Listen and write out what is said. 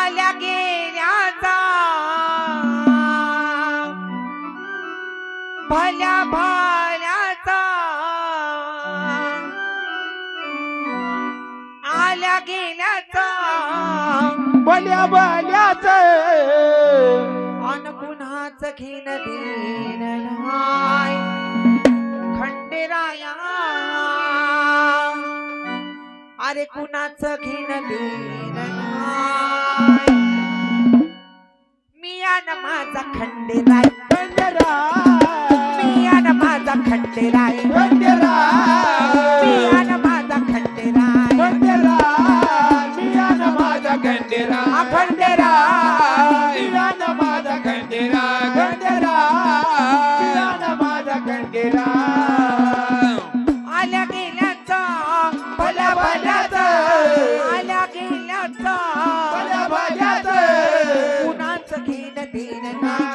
आल्या गेल्याचा भल्या भाल्याचा आल्या गेल्याचा भल्या भल्याचा अन कुणाच घेण देण नाही खंडेराया अरे कुणाच घेण देण नाही मी आन माझा खंडेराय मी आन माझा खंडेराय मी आन माझा खंडेराय आल्या गेल्याचा भल्या भल्याचा आल्या गेल्याचा कुणाच घेण देण नाही